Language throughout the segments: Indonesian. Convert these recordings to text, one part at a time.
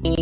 Halo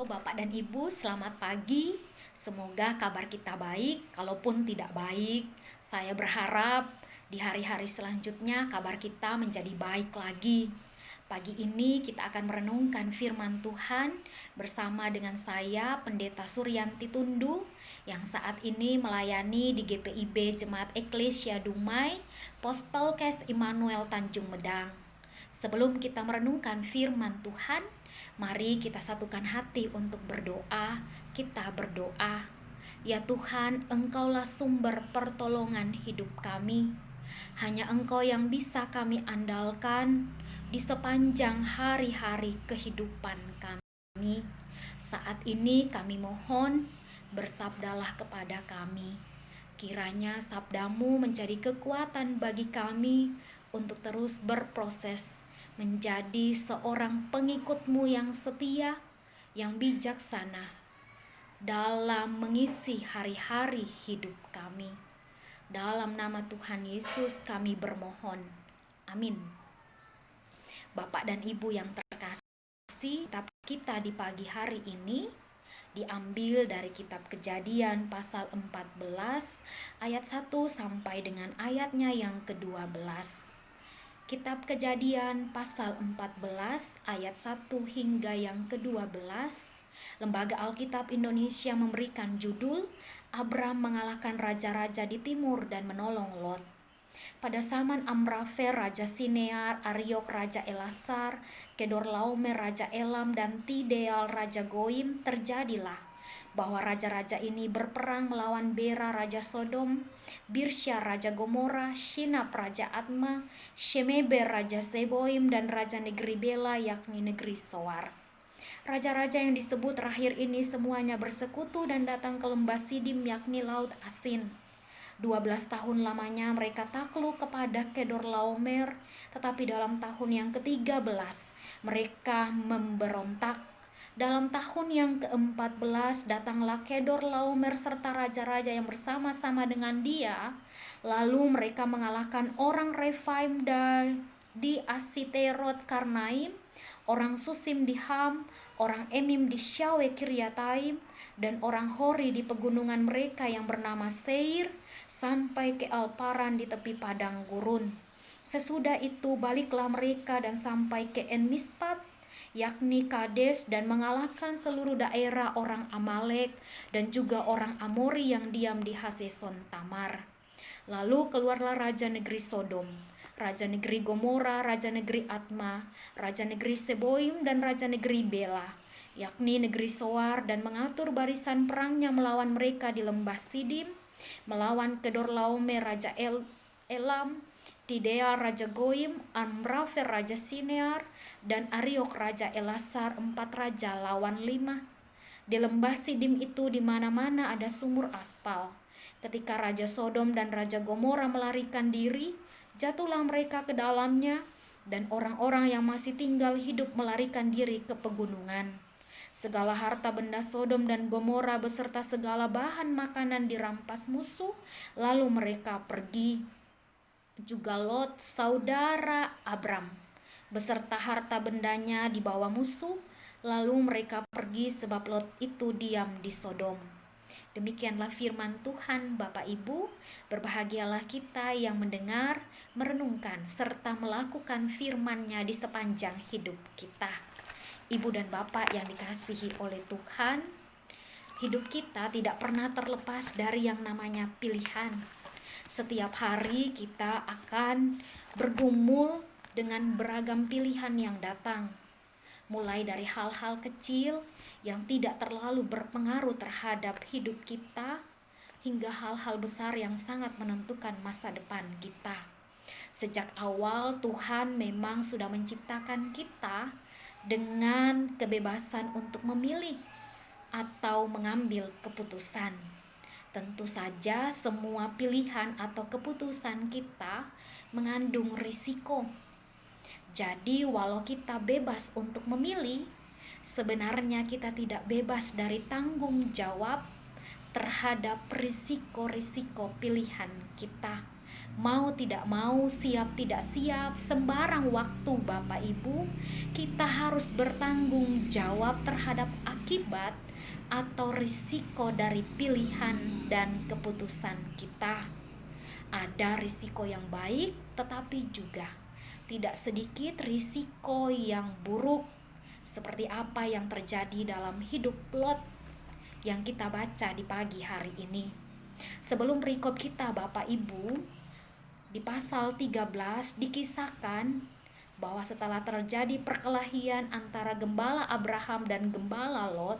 Bapak dan Ibu, selamat pagi. Semoga kabar kita baik, kalaupun tidak baik. Saya berharap di hari-hari selanjutnya kabar kita menjadi baik lagi. Pagi ini kita akan merenungkan firman Tuhan bersama dengan saya, Pendeta Suryanti Tundu, yang saat ini melayani di GPIB Jemaat Eklesia Dumai, Pospelkes Immanuel Tanjung Medang. Sebelum kita merenungkan firman Tuhan, mari kita satukan hati untuk berdoa. Kita berdoa. Ya Tuhan, Engkaulah sumber pertolongan hidup kami. Hanya Engkau yang bisa kami andalkan di sepanjang hari-hari kehidupan kami. Saat ini kami mohon, bersabdalah kepada kami. Kiranya sabdamu menjadi kekuatan bagi kami untuk terus berproses menjadi seorang pengikutmu yang setia, yang bijaksana dalam mengisi hari-hari hidup kami. Dalam nama Tuhan Yesus kami bermohon. Amin. Bapak dan Ibu yang terkasih, kitab kita di pagi hari ini diambil dari kitab Kejadian pasal 14 ayat 1 sampai dengan ayatnya yang ke-12. Kitab Kejadian pasal 14 ayat 1 hingga yang ke-12. Lembaga Alkitab Indonesia memberikan judul Abram mengalahkan raja-raja di timur dan menolong Lot. Pada zaman Amraphel Raja Sinear, Ariok Raja Elasar, Kedorlaomer Raja Elam, dan Tideal Raja Goim terjadilah bahwa raja-raja ini berperang melawan Bera Raja Sodom, Birsya Raja Gomora, Shinab Raja Atma, Shemeber Raja Seboim, dan Raja negeri Bela yakni negeri Soar. Raja-raja yang disebut terakhir ini semuanya bersekutu dan datang ke lembah Sidim yakni Laut Asin. 12 tahun lamanya mereka takluk kepada Kedorlaomer, tetapi dalam tahun yang ke-13 mereka memberontak. Dalam tahun yang ke-14 datanglah Kedorlaomer serta raja-raja yang bersama-sama dengan dia. Lalu mereka mengalahkan orang Refaim di Asiterot Karnaim, orang Susim di Ham, orang Emim di Syawe Kiryataim, dan orang Hori di pegunungan mereka yang bernama Seir, sampai ke Alparan di tepi padang gurun. Sesudah itu baliklah mereka dan sampai ke En-Mispat, yakni Kades, dan mengalahkan seluruh daerah orang Amalek dan juga orang Amori yang diam di Haseson Tamar. Lalu keluarlah raja negeri Sodom, raja negeri Gomora, raja negeri Atma, raja negeri Seboim, dan raja negeri Bela, yakni negeri Soar, dan mengatur barisan perangnya melawan mereka di lembah Sidim, melawan Kedorlaomer Raja Elam, Tidea Raja Goim, Amraphel Raja Sinear, dan Ariok Raja Elasar, 4 raja lawan 5. Di lembah Sidim itu di mana-mana ada sumur aspal. Ketika Raja Sodom dan Raja Gomora melarikan diri, jatuhlah mereka ke dalamnya, dan orang-orang yang masih tinggal hidup melarikan diri ke pegunungan. Segala harta benda Sodom dan Gomora beserta segala bahan makanan dirampas musuh, lalu mereka pergi. Juga Lot, saudara Abram, beserta harta bendanya dibawa musuh, lalu mereka pergi sebab Lot itu diam di Sodom. Demikianlah firman Tuhan. Bapak Ibu, berbahagialah kita yang mendengar, merenungkan, serta melakukan firman-Nya di sepanjang hidup kita. Ibu dan Bapak yang dikasihi oleh Tuhan, hidup kita tidak pernah terlepas dari yang namanya pilihan. Setiap hari kita akan bergumul dengan beragam pilihan yang datang. Mulai dari hal-hal kecil yang tidak terlalu berpengaruh terhadap hidup kita, hingga hal-hal besar yang sangat menentukan masa depan kita. Sejak awal Tuhan memang sudah menciptakan kita dengan kebebasan untuk memilih atau mengambil keputusan. Tentu saja semua pilihan atau keputusan kita mengandung risiko. Jadi walau kita bebas untuk memilih, sebenarnya kita tidak bebas dari tanggung jawab terhadap risiko-risiko pilihan kita. Mau tidak mau, siap tidak siap, sembarang waktu Bapak Ibu, kita harus bertanggung jawab terhadap akibat atau risiko dari pilihan dan keputusan kita. Ada risiko yang baik, tetapi juga tidak sedikit risiko yang buruk, seperti apa yang terjadi dalam hidup Lot yang kita baca di pagi hari ini. Sebelum perikop kita Bapak Ibu, di pasal 13 dikisahkan bahwa setelah terjadi perkelahian antara gembala Abraham dan gembala Lot,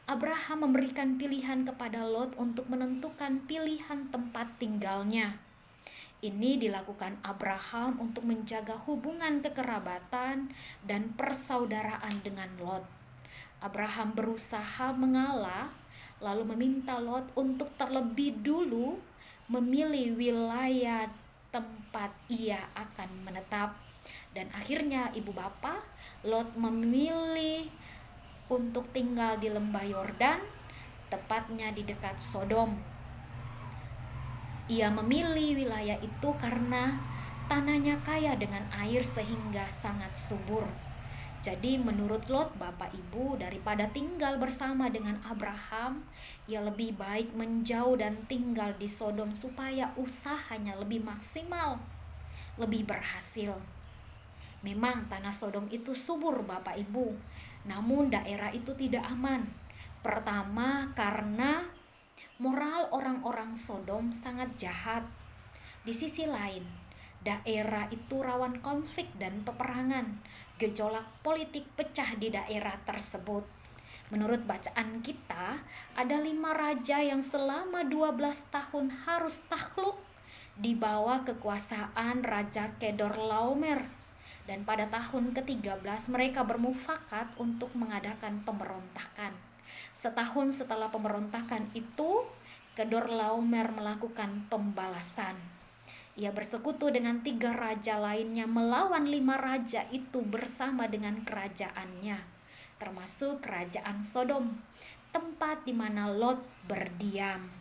Abraham memberikan pilihan kepada Lot untuk menentukan pilihan tempat tinggalnya. Ini dilakukan Abraham untuk menjaga hubungan kekerabatan dan persaudaraan dengan Lot. Abraham berusaha mengalah, lalu meminta Lot untuk terlebih dulu memilih wilayah tempat ia akan menetap. Dan akhirnya ibu bapak, Lot memilih untuk tinggal di lembah Yordan, tepatnya di dekat Sodom. Ia memilih wilayah itu karena tanahnya kaya dengan air sehingga sangat subur. Jadi menurut Lot Bapak Ibu, daripada tinggal bersama dengan Abraham, ia lebih baik menjauh dan tinggal di Sodom supaya usahanya lebih maksimal, lebih berhasil. Memang tanah Sodom itu subur Bapak Ibu, namun daerah itu tidak aman. Pertama, karena moral orang-orang Sodom sangat jahat. Di sisi lain, daerah itu rawan konflik dan peperangan. Gejolak politik pecah di daerah tersebut. Menurut bacaan kita, ada 5 raja yang selama 12 tahun harus takluk di bawah kekuasaan Raja Kedorlaomer. Dan pada tahun ke-13 mereka bermufakat untuk mengadakan pemberontakan. Setahun setelah pemberontakan itu, Kedorlaomer melakukan pembalasan. Ia bersekutu dengan 3 raja lainnya melawan 5 raja itu bersama dengan kerajaannya, termasuk kerajaan Sodom, tempat di mana Lot berdiam.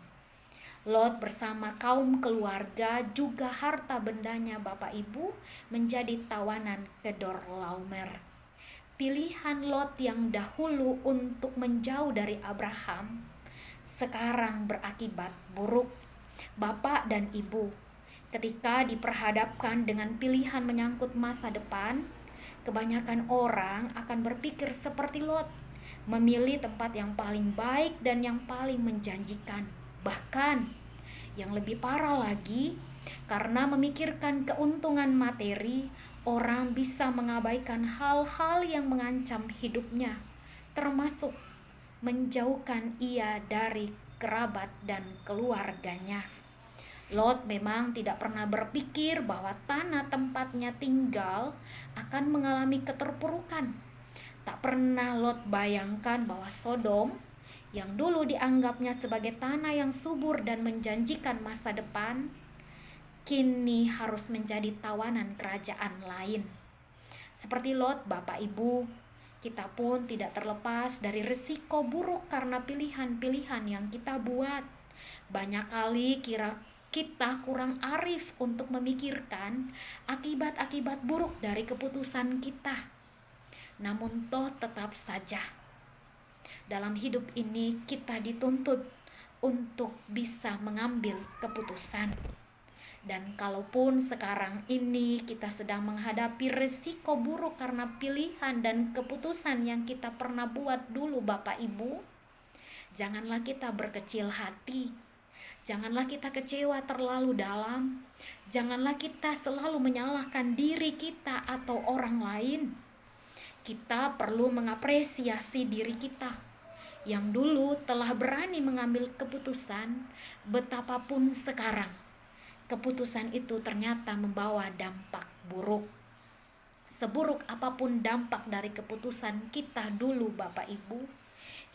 Lot bersama kaum keluarga juga harta bendanya Bapak Ibu menjadi tawanan Kedorlaomer. Pilihan Lot yang dahulu untuk menjauh dari Abraham sekarang berakibat buruk. Bapak dan Ibu, ketika diperhadapkan dengan pilihan menyangkut masa depan, kebanyakan orang akan berpikir seperti Lot, memilih tempat yang paling baik dan yang paling menjanjikan. Bahkan, yang lebih parah lagi, karena memikirkan keuntungan materi, orang bisa mengabaikan hal-hal yang mengancam hidupnya, termasuk menjauhkan ia dari kerabat dan keluarganya. Lot memang tidak pernah berpikir bahwa tanah tempatnya tinggal akan mengalami keterpurukan. Tak pernah Lot bayangkan bahwa Sodom, yang dulu dianggapnya sebagai tanah yang subur dan menjanjikan masa depan, kini harus menjadi tawanan kerajaan lain. Seperti Lot, Bapak Ibu, kita pun tidak terlepas dari risiko buruk karena pilihan-pilihan yang kita buat. Banyak kali kita kurang arif untuk memikirkan akibat-akibat buruk dari keputusan kita. Namun toh tetap saja, dalam hidup ini kita dituntut untuk bisa mengambil keputusan. Dan kalaupun sekarang ini kita sedang menghadapi risiko buruk karena pilihan dan keputusan yang kita pernah buat dulu Bapak Ibu, janganlah kita berkecil hati. Janganlah kita kecewa terlalu dalam. Janganlah kita selalu menyalahkan diri kita atau orang lain. Kita perlu mengapresiasi diri kita yang dulu telah berani mengambil keputusan, betapapun sekarang keputusan itu ternyata membawa dampak buruk. Seburuk apapun dampak dari keputusan kita dulu Bapak Ibu,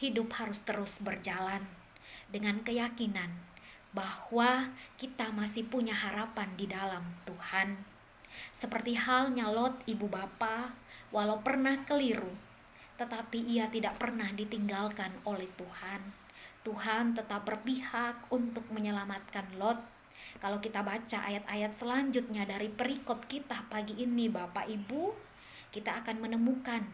hidup harus terus berjalan dengan keyakinan bahwa kita masih punya harapan di dalam Tuhan. Seperti halnya Lot, ibu bapa, walau pernah keliru, tetapi ia tidak pernah ditinggalkan oleh Tuhan. Tuhan tetap berpihak untuk menyelamatkan Lot. Kalau kita baca ayat-ayat selanjutnya dari perikop kita pagi ini, Bapak Ibu, kita akan menemukan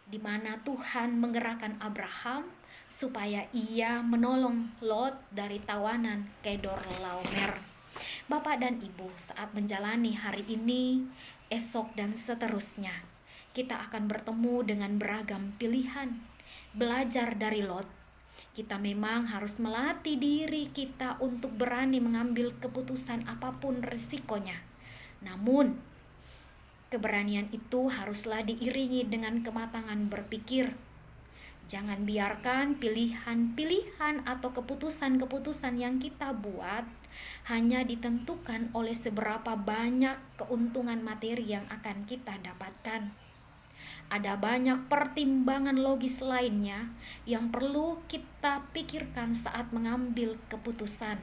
di mana Tuhan menggerakkan Abraham supaya ia menolong Lot dari tawanan Kedorlaomer. Bapak dan Ibu, saat menjalani hari ini, esok dan seterusnya, kita akan bertemu dengan beragam pilihan. Belajar dari Lot, kita memang harus melatih diri kita untuk berani mengambil keputusan apapun resikonya. Namun, keberanian itu haruslah diiringi dengan kematangan berpikir. Jangan biarkan pilihan-pilihan atau keputusan-keputusan yang kita buat hanya ditentukan oleh seberapa banyak keuntungan materi yang akan kita dapatkan. Ada banyak pertimbangan logis lainnya yang perlu kita pikirkan saat mengambil keputusan,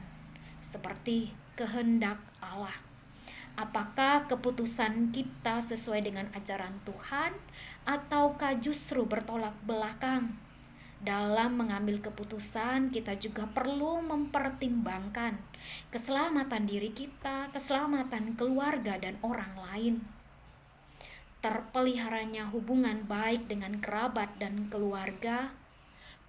seperti kehendak Allah. Apakah keputusan kita sesuai dengan ajaran Tuhan ataukah justru bertolak belakang? Dalam mengambil keputusan, kita juga perlu mempertimbangkan keselamatan diri kita, keselamatan keluarga dan orang lain. Terpeliharanya hubungan baik dengan kerabat dan keluarga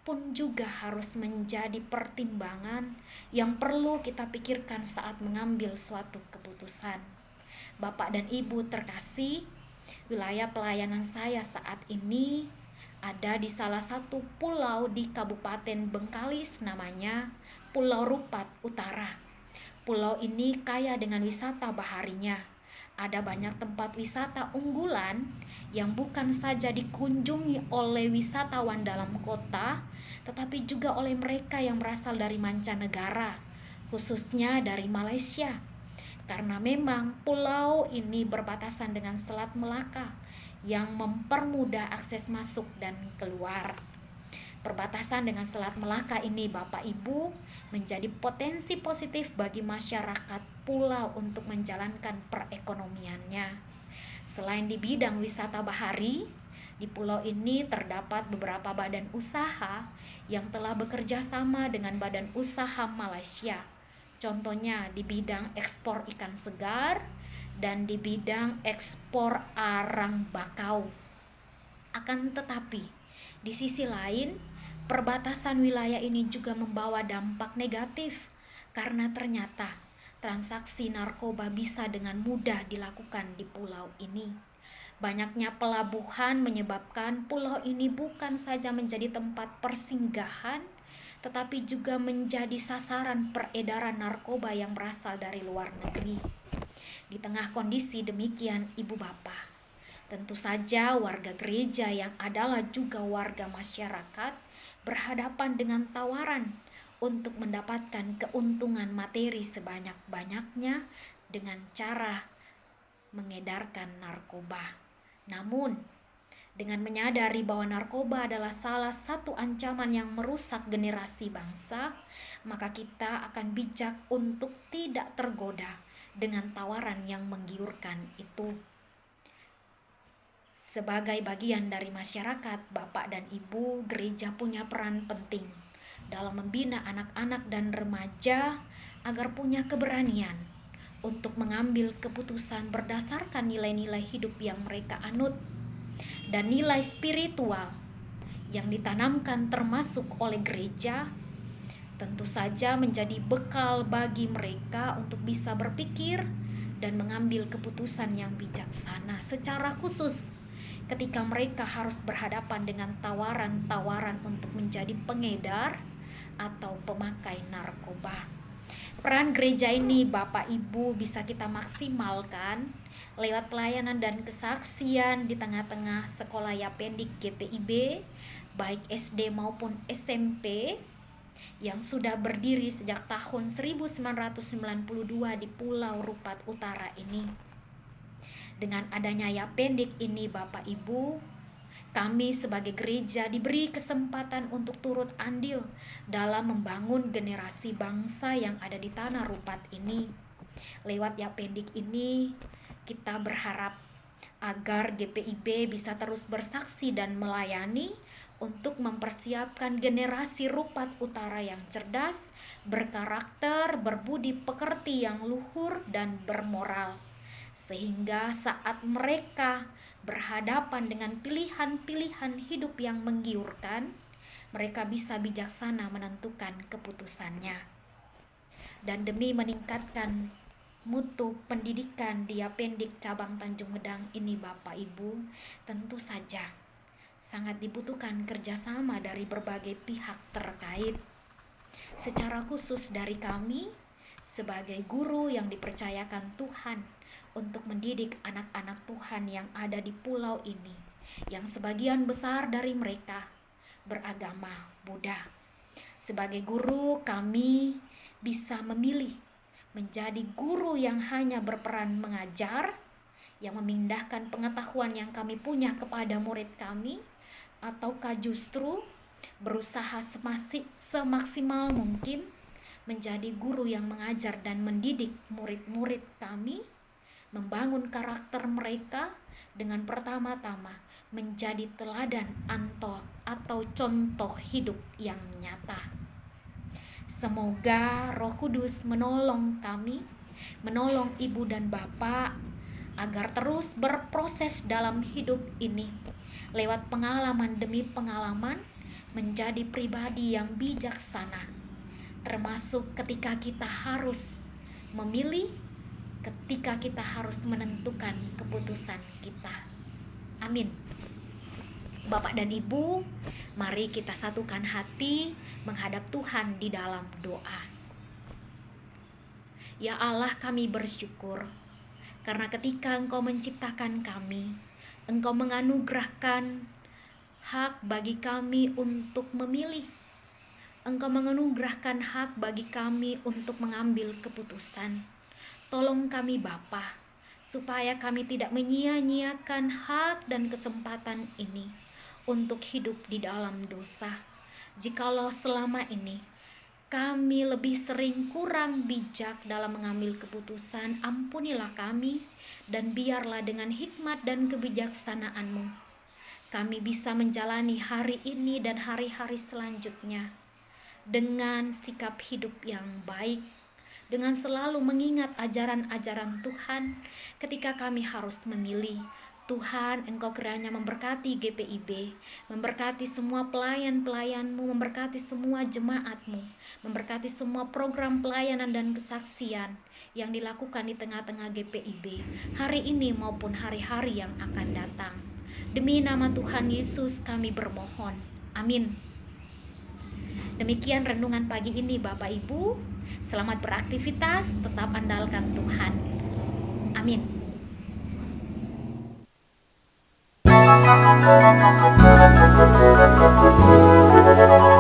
pun juga harus menjadi pertimbangan yang perlu kita pikirkan saat mengambil suatu keputusan. Bapak dan Ibu terkasih, wilayah pelayanan saya saat ini ada di salah satu pulau di Kabupaten Bengkalis, namanya Pulau Rupat Utara. Pulau ini kaya dengan wisata baharinya. Ada banyak tempat wisata unggulan yang bukan saja dikunjungi oleh wisatawan dalam kota, tetapi juga oleh mereka yang berasal dari mancanegara, khususnya dari Malaysia. Karena memang pulau ini berbatasan dengan Selat Melaka yang mempermudah akses masuk dan keluar. Perbatasan dengan Selat Melaka ini, Bapak Ibu, menjadi potensi positif bagi masyarakat pulau untuk menjalankan perekonomiannya. Selain di bidang wisata bahari, di pulau ini terdapat beberapa badan usaha yang telah bekerja sama dengan badan usaha Malaysia. Contohnya di bidang ekspor ikan segar dan di bidang ekspor arang bakau. Akan tetapi, di sisi lain, perbatasan wilayah ini juga membawa dampak negatif karena ternyata transaksi narkoba bisa dengan mudah dilakukan di pulau ini. Banyaknya pelabuhan menyebabkan pulau ini bukan saja menjadi tempat persinggahan, tetapi juga menjadi sasaran peredaran narkoba yang berasal dari luar negeri. Di tengah kondisi demikian, Ibu Bapak, tentu saja warga gereja yang adalah juga warga masyarakat berhadapan dengan tawaran untuk mendapatkan keuntungan materi sebanyak-banyaknya dengan cara mengedarkan narkoba. Namun, dengan menyadari bahwa narkoba adalah salah satu ancaman yang merusak generasi bangsa, maka kita akan bijak untuk tidak tergoda dengan tawaran yang menggiurkan itu. Sebagai bagian dari masyarakat, Bapak dan Ibu, gereja punya peran penting dalam membina anak-anak dan remaja agar punya keberanian untuk mengambil keputusan berdasarkan nilai-nilai hidup yang mereka anut dan nilai spiritual yang ditanamkan termasuk oleh gereja, tentu saja menjadi bekal bagi mereka untuk bisa berpikir dan mengambil keputusan yang bijaksana, secara khusus ketika mereka harus berhadapan dengan tawaran-tawaran untuk menjadi pengedar atau pemakai narkoba. Peran gereja ini, Bapak Ibu, bisa kita maksimalkan lewat pelayanan dan kesaksian di tengah-tengah sekolah Yapendik GPIB, baik SD maupun SMP, yang sudah berdiri sejak tahun 1992 di Pulau Rupat Utara ini. Dengan adanya Yapendik ini, Bapak Ibu, Kami sebagai gereja diberi kesempatan untuk turut andil dalam membangun generasi bangsa yang ada di tanah Rupat ini. Lewat Yapendik ini, kita berharap agar GPIB bisa terus bersaksi dan melayani untuk mempersiapkan generasi Rupat Utara yang cerdas, berkarakter, berbudi pekerti yang luhur dan bermoral. Sehingga saat mereka berhadapan dengan pilihan-pilihan hidup yang menggiurkan, mereka bisa bijaksana menentukan keputusannya. Dan demi meningkatkan mutu pendidikan di Yapendik cabang Tanjung Medang ini, Bapak Ibu, tentu saja sangat dibutuhkan kerjasama dari berbagai pihak terkait. Secara khusus dari kami sebagai guru yang dipercayakan Tuhan untuk mendidik anak-anak Tuhan yang ada di pulau ini, yang sebagian besar dari mereka beragama Buddha. Sebagai guru, kami bisa memilih menjadi guru yang hanya berperan mengajar, yang memindahkan pengetahuan yang kami punya kepada murid kami, ataukah justru berusaha semaksimal mungkin menjadi guru yang mengajar dan mendidik murid-murid kami, membangun karakter mereka dengan pertama-tama menjadi teladan atau contoh hidup yang nyata. Semoga Roh Kudus menolong kami, menolong Ibu dan Bapak agar terus berproses dalam hidup ini lewat pengalaman demi pengalaman menjadi pribadi yang bijaksana, termasuk ketika kita harus memilih, ketika kita harus menentukan keputusan kita. Amin. Bapak dan Ibu, mari kita satukan hati menghadap Tuhan di dalam doa. Ya Allah, kami bersyukur karena ketika Engkau menciptakan kami, Engkau menganugerahkan hak bagi kami untuk memilih. Engkau menganugerahkan hak bagi kami untuk mengambil keputusan. Tolong kami Bapa, supaya kami tidak menyia-nyiakan hak dan kesempatan ini untuk hidup di dalam dosa. Jikalau selama ini kami lebih sering kurang bijak dalam mengambil keputusan, ampunilah kami, dan biarlah dengan hikmat dan kebijaksanaan-Mu, kami bisa menjalani hari ini dan hari-hari selanjutnya dengan sikap hidup yang baik, dengan selalu mengingat ajaran-ajaran Tuhan ketika kami harus memilih. Tuhan, Engkau kiranya memberkati GPIB, memberkati semua pelayan-pelayan-Mu, memberkati semua jemaat-Mu, memberkati semua program pelayanan dan kesaksian yang dilakukan di tengah-tengah GPIB hari ini maupun hari-hari yang akan datang. Demi nama Tuhan Yesus kami bermohon. Amin. Demikian renungan pagi ini Bapak Ibu. Selamat beraktivitas, tetap andalkan Tuhan. Amin. Thank you.